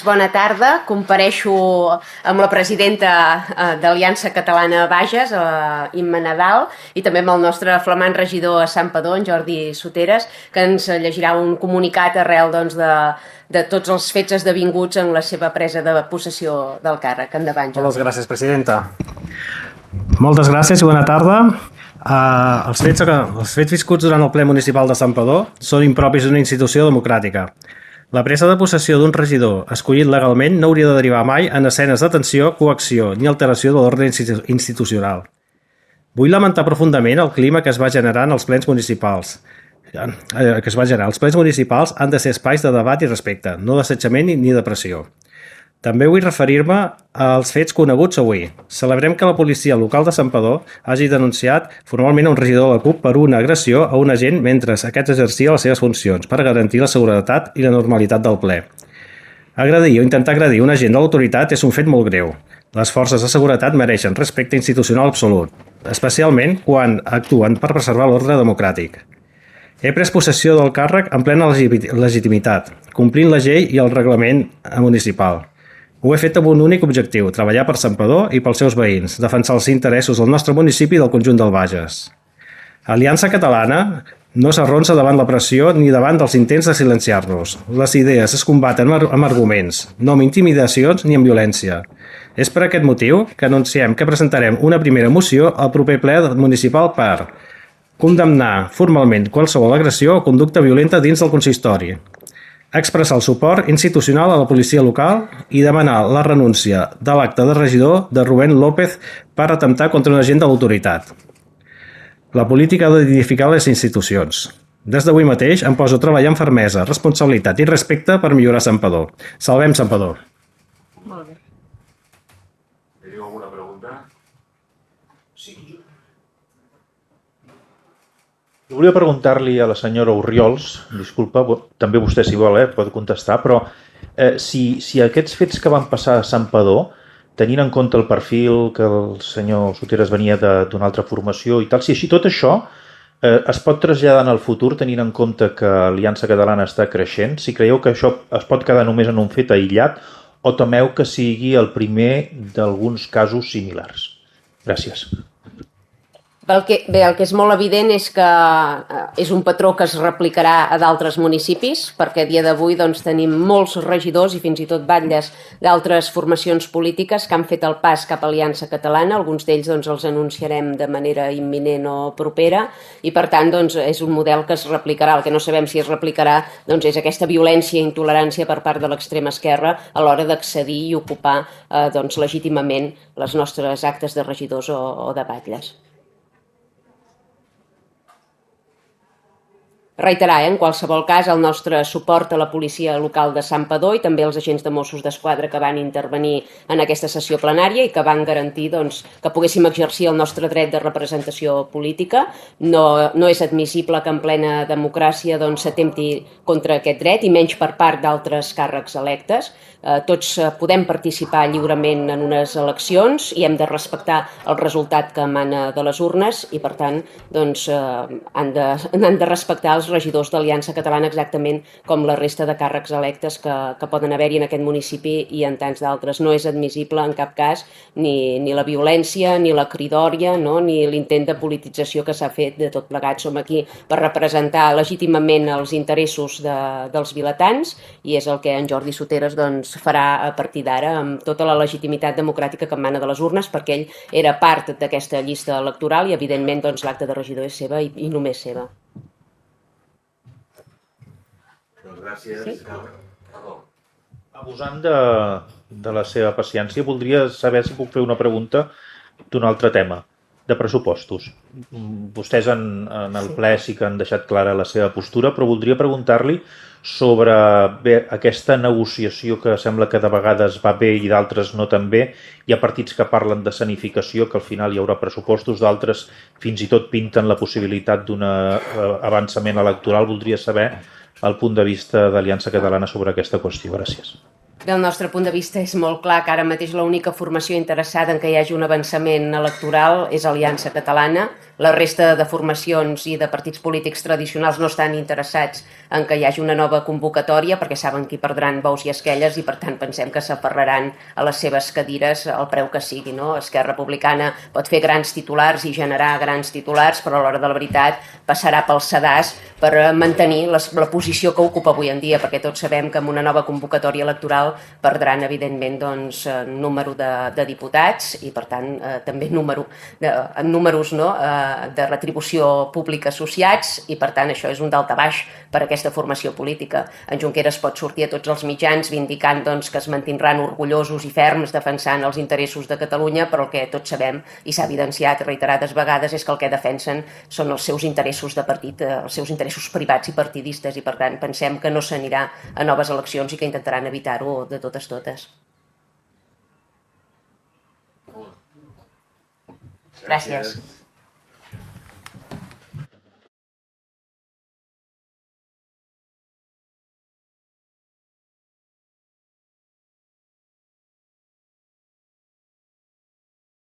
Bona tarda, compareixo amb la presidenta d'Aliança Catalana Bages, Imma Nadal, i també amb el nostre flamant regidor a Santpedor, en Jordi Soteres, que ens llegirà un comunicat arrel de tots els fets esdevinguts en la seva presa de possessió del càrrec. Endavant, Jordi. Moltes gràcies, presidenta. Moltes gràcies i bona tarda. Els fets viscuts durant el ple municipal de Santpedor són impropis d'una institució democràtica. La presa de possessió d'un regidor escollit legalment no hauria de derivar mai en escenes de tensió, coacció ni alteració de l'ordre institucional. Vull lamentar profundament el clima que es va generar en els plens municipals. Els plens municipals han de ser espais de debat i respecte, no d'assetjament ni de pressió. També vull referir-me als fets coneguts avui. Celebrem que la policia local de Santpedor hagi denunciat formalment un regidor de la CUP per una agressió a un agent mentre aquest exercia les seves funcions per garantir la seguretat i la normalitat del ple. Agredir o intentar agredir un agent de l'autoritat és un fet molt greu. Les forces de seguretat mereixen respecte institucional absolut, especialment quan actuen per preservar l'ordre democràtic. He pres possessió del càrrec en plena legitimitat, complint la llei i el reglament municipal. Ho he fet amb un únic objectiu, treballar per Santpedor i pels seus veïns, defensar els interessos del nostre municipi i del conjunt del Bages. Aliança Catalana no s'arronsa davant la pressió ni davant dels intents de silenciar-nos. Les idees es combaten amb arguments, no amb intimidacions ni amb violència. És per aquest motiu que anunciem que presentarem una primera moció al proper ple municipal per condemnar formalment qualsevol agressió o conducta violenta dins del consistori, expressar el suport institucional a la policia local i demanar la renúncia de l'acte de regidor de Rubén López per atemptar contra un agent de l'autoritat. La política ha d'edificar les institucions. Des d'avui mateix em poso a treballar amb fermesa, responsabilitat i respecte per millorar Santpedor. Salvem Santpedor! Molt bé. Teniu alguna pregunta? Sí, jo volia preguntar-li a la senyora Orriols, disculpa, també vostè si vol, pot contestar, però si aquests fets que van passar a Santpedor, tenint en compte el perfil que el senyor Soteres venia d'una altra formació i tal, si així tot això es pot traslladar en el futur tenint en compte que Aliança Catalana està creixent, si creieu que això es pot quedar només en un fet aïllat o temeu que sigui el primer d'alguns casos similars? Gràcies. El que és molt evident és que és un patró que es replicarà a d'altres municipis, perquè a dia d'avui tenim molts regidors i fins i tot batlles d'altres formacions polítiques que han fet el pas cap a Aliança Catalana. Alguns d'ells els anunciarem de manera imminent o propera i, per tant, és un model que es replicarà. El que no sabem si es replicarà és aquesta violència i intolerància per part de l'extrema esquerra a l'hora d'accedir i ocupar legítimament les nostres actes de regidors o de batlles. Reiterar, en qualsevol cas, el nostre suport a la policia local de Santpedor i també als agents de Mossos d'Esquadra que van intervenir en aquesta sessió plenària i que van garantir que poguéssim exercir el nostre dret de representació política. No és admissible que en plena democràcia s'atempti contra aquest dret i menys per part d'altres càrrecs electes. Tots podem participar lliurement en unes eleccions i hem de respectar el resultat que emana de les urnes i, per tant, han de respectar els regidors d'Aliança Catalana exactament com la resta de càrrecs electes que poden haver-hi en aquest municipi i en tants d'altres. No és admissible en cap cas ni la violència, ni la cridòria, ni l'intent de politització que s'ha fet de tot plegat. Som aquí per representar legítimament els interessos dels vilatans i és el que en Jordi Soteres farà a partir d'ara amb tota la legitimitat democràtica que emana de les urnes, perquè ell era part d'aquesta llista electoral i evidentment l'acte de regidor és seva i només seva. Gràcies. Abusant de la seva paciència, voldria saber si puc fer una pregunta d'un altre tema, de pressupostos. Vostès en el ple sí que han deixat clara la seva postura, però voldria preguntar-li sobre aquesta negociació que sembla que de vegades va bé i d'altres no tan bé. Hi ha partits que parlen de sanificació, que al final hi haurà pressupostos, d'altres fins i tot pinten la possibilitat d'un avançament electoral. Voldria saber el punt de vista d'Aliança Catalana sobre aquesta qüestió. Gràcies. Del nostre punt de vista és molt clar que ara mateix l'única formació interessada en que hi hagi un avançament electoral és Aliança Catalana. La resta de formacions i de partits polítics tradicionals no estan interessats en que hi hagi una nova convocatòria perquè saben que hi perdran bous i esquelles i per tant pensem que s'aferraran a les seves cadires al preu que sigui. No? Esquerra Republicana pot fer grans titulars i generar grans titulars, però a l'hora de la veritat passarà pel sedàs per mantenir la posició que ocupa avui en dia, perquè tots sabem que amb una nova convocatòria electoral perdran evidentment doncs, número de diputats i per tant també números no? De retribució pública associats i per tant això és un daltabaix per a aquesta formació política. En Junqueras pot sortir a tots els mitjans vindicant doncs, que es mantindran orgullosos i ferms defensant els interessos de Catalunya, però el que tots sabem i s'ha evidenciat reiterades vegades és que el que defensen són els seus interessos de partit, els seus interessos privats i partidistes i per tant pensem que no s'anirà a noves eleccions i que intentaran evitar-ho de totes totes. Gràcies.